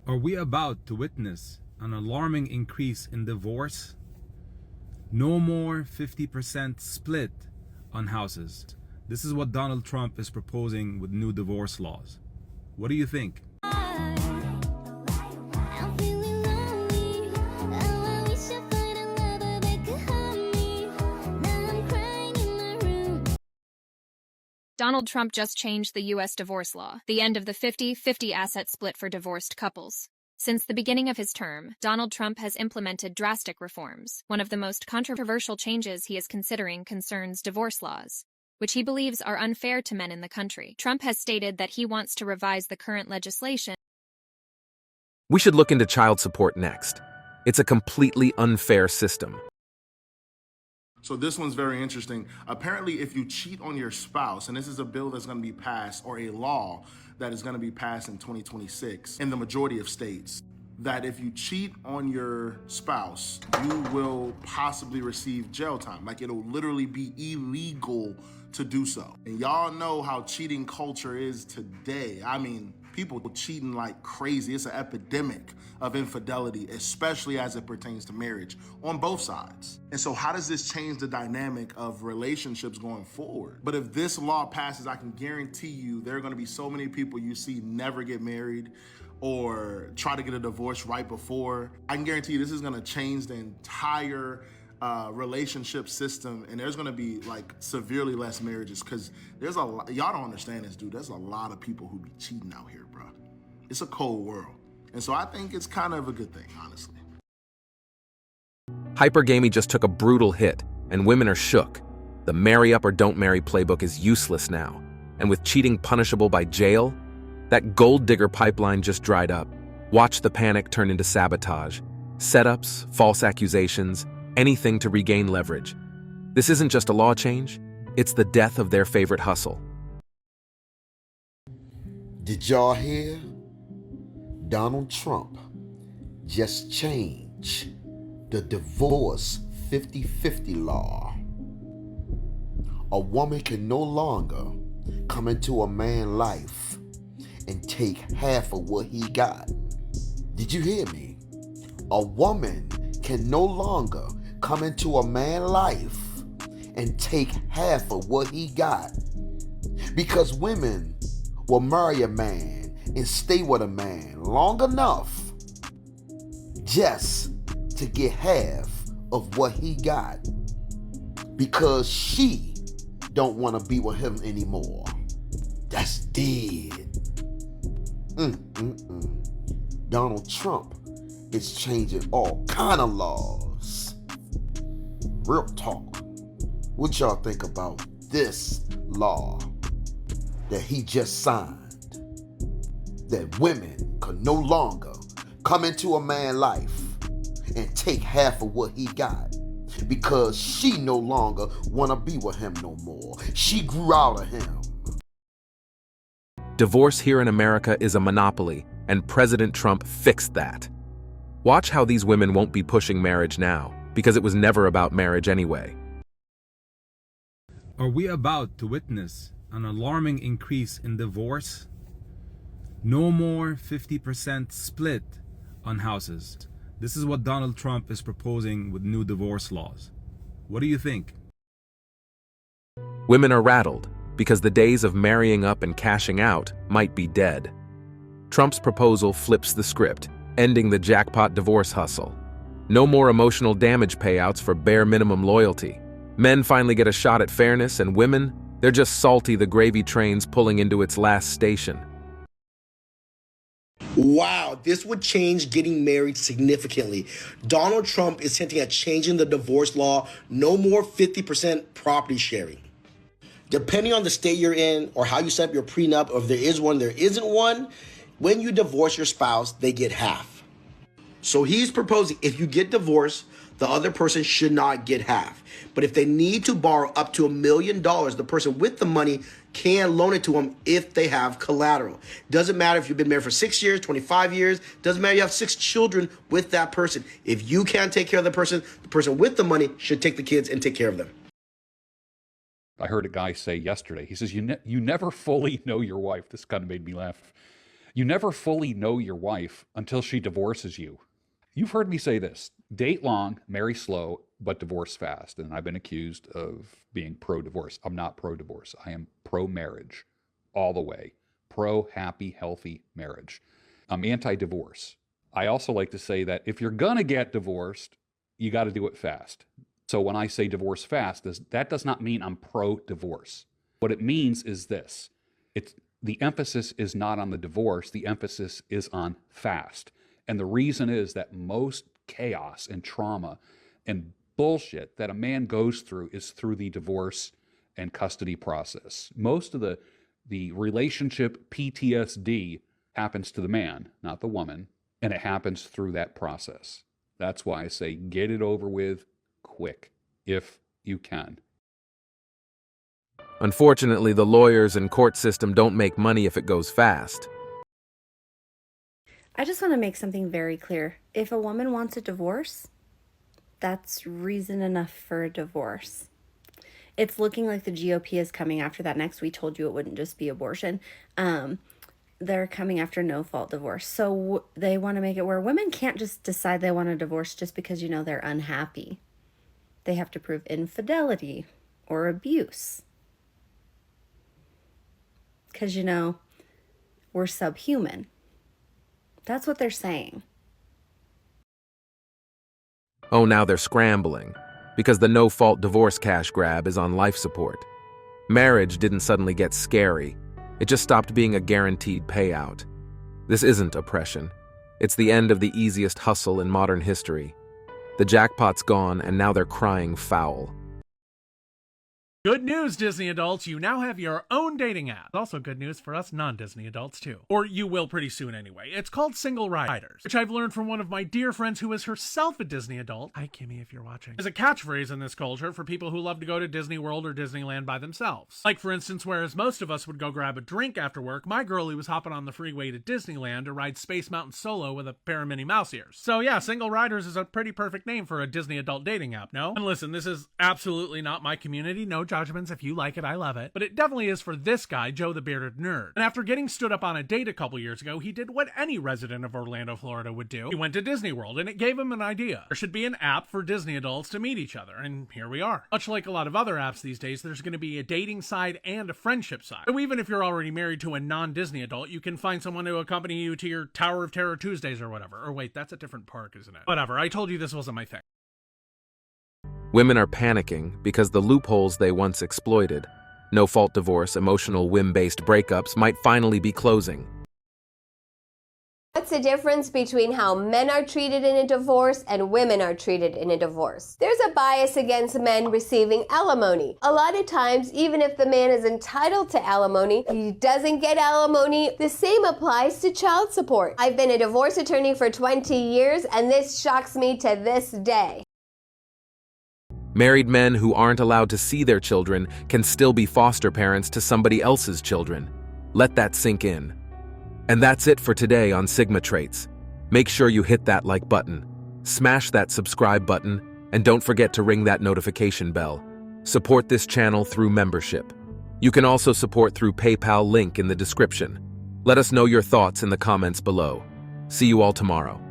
Are we about to witness an alarming increase in divorce? No more 50% split on houses. This is what Donald Trump is proposing with new divorce laws. What do you think? Donald Trump just changed the U.S. divorce law, the end of the 50-50 asset split for divorced couples. Since the beginning of his term, Donald Trump has implemented drastic reforms. One of the most controversial changes he is considering concerns divorce laws, which he believes are unfair to men in the country. Trump has stated that he wants to revise the current legislation. We should look into child support next. It's a completely unfair system. So this one's very interesting. Apparently, if you cheat on your spouse, and this is a bill that's going to be passed, or a law that is going to be passed in 2026 in the majority of states, that if you cheat on your spouse, you will possibly receive jail time. Like, it'll literally be illegal to do so. And y'all know how cheating culture is today. I mean, people cheating like crazy. It's an epidemic of infidelity, especially as it pertains to marriage on both sides. And so how does this change the dynamic of relationships going forward? But if this law passes, I can guarantee you there are gonna be so many people you see never get married or try to get a divorce right before. I can guarantee you this is gonna change the entire relationship system, and there's gonna be like severely less marriages, because there's a lot, y'all don't understand this, dude. There's a lot of people who be cheating out here, bro. It's a cold world. And so I think it's kind of a good thing, honestly. Hypergamy just took a brutal hit, and women are shook. The marry up or don't marry playbook is useless now. And with cheating punishable by jail, that gold digger pipeline just dried up. Watch the panic turn into sabotage. Setups, false accusations, anything to regain leverage. This isn't just a law change, it's the death of their favorite hustle. Did y'all hear? Donald Trump just changed the divorce 50-50 law. A woman can no longer come into a man's life and take half of what he got. Did you hear me? A woman can no longer come into a man's life and take half of what he got, because women will marry a man and stay with a man long enough just to get half of what he got, because she don't want to be with him anymore. That's dead. Donald Trump is changing all kind of laws. Real talk. What y'all think about this law that he just signed? That women could no longer come into a man's life and take half of what he got, because she no longer want to be with him no more. She grew out of him. Divorce here in America is a monopoly, and President Trump fixed that. Watch how these women won't be pushing marriage now, because it was never about marriage anyway. Are we about to witness an alarming increase in divorce? No more 50% split on houses. This is what Donald Trump is proposing with new divorce laws. What do you think? Women are rattled because the days of marrying up and cashing out might be dead. Trump's proposal flips the script, ending the jackpot divorce hustle. No more emotional damage payouts for bare minimum loyalty. Men finally get a shot at fairness, and women, they're just salty the gravy train's pulling into its last station. Wow, this would change getting married significantly. Donald Trump is hinting at changing the divorce law. No more 50% property sharing. Depending on the state you're in, or how you set up your prenup, or if there is one, there isn't one, when you divorce your spouse, they get half. So he's proposing if you get divorced, the other person should not get half. But if they need to borrow up to $1 million, the person with the money can loan it to them if they have collateral. Doesn't matter if you've been married for 6 years, 25 years, doesn't matter if you have 6 children with that person. If you can't take care of the person with the money should take the kids and take care of them. I heard a guy say yesterday, he says, you never fully know your wife. This kind of made me laugh. You never fully know your wife until she divorces you. You've heard me say this: date long, marry slow, but divorce fast. And I've been accused of being pro-divorce. I'm not pro-divorce. I am pro-marriage all the way. Pro-happy, healthy marriage. I'm anti-divorce. I also like to say that if you're going to get divorced, you got to do it fast. So when I say divorce fast, that does not mean I'm pro-divorce. What it means is this: the emphasis is not on the divorce, the emphasis is on fast. And the reason is that most chaos and trauma and bullshit that a man goes through is through the divorce and custody process. Most of the relationship PTSD happens to the man, not the woman, and it happens through that process. That's why I say get it over with quick, if you can. Unfortunately, the lawyers and court system don't make money if it goes fast. I just want to make something very clear. If a woman wants a divorce, that's reason enough for a divorce. It's looking like the GOP is coming after that next. We told you it wouldn't just be abortion. They're coming after no-fault divorce. So they want to make it where women can't just decide they want a divorce just because, they're unhappy. They have to prove infidelity or abuse. Because, we're subhuman. That's what they're saying. Oh, now they're scrambling because the no-fault divorce cash grab is on life support. Marriage didn't suddenly get scary. It just stopped being a guaranteed payout. This isn't oppression. It's the end of the easiest hustle in modern history. The jackpot's gone, and now they're crying foul. Good news, Disney adults, you now have your own dating app. Also good news for us non-Disney adults too. Or you will pretty soon anyway. It's called Single Riders, which I've learned from one of my dear friends who is herself a Disney adult. Hi Kimmy if you're watching. Is a catchphrase in this culture for people who love to go to Disney World or Disneyland by themselves. Like for instance, whereas most of us would go grab a drink after work, my girlie was hopping on the freeway to Disneyland to ride Space Mountain solo with a pair of Minnie Mouse ears. So yeah, Single Riders is a pretty perfect name for a Disney adult dating app, no? And listen, this is absolutely not my community, no judgments. If you like it, I love it. But it definitely is for this guy, Joe the Bearded Nerd. And after getting stood up on a date a couple years ago, he did what any resident of Orlando, Florida would do. He went to Disney World, and it gave him an idea. There should be an app for Disney adults to meet each other, and here we are. Much like a lot of other apps these days, there's going to be a dating side and a friendship side. So even if you're already married to a non-Disney adult, you can find someone to accompany you to your Tower of Terror Tuesdays or whatever. Or wait, that's a different park, isn't it? Whatever, I told you this wasn't my thing. Women are panicking because the loopholes they once exploited, no-fault divorce, emotional whim-based breakups, might finally be closing. What's the difference between how men are treated in a divorce and women are treated in a divorce? There's a bias against men receiving alimony. A lot of times, even if the man is entitled to alimony, he doesn't get alimony. The same applies to child support. I've been a divorce attorney for 20 years, and this shocks me to this day. Married men who aren't allowed to see their children can still be foster parents to somebody else's children. Let that sink in. And that's it for today on Sigma Traits. Make sure you hit that like button, smash that subscribe button, and don't forget to ring that notification bell. Support this channel through membership. You can also support through PayPal, link in the description. Let us know your thoughts in the comments below. See you all tomorrow.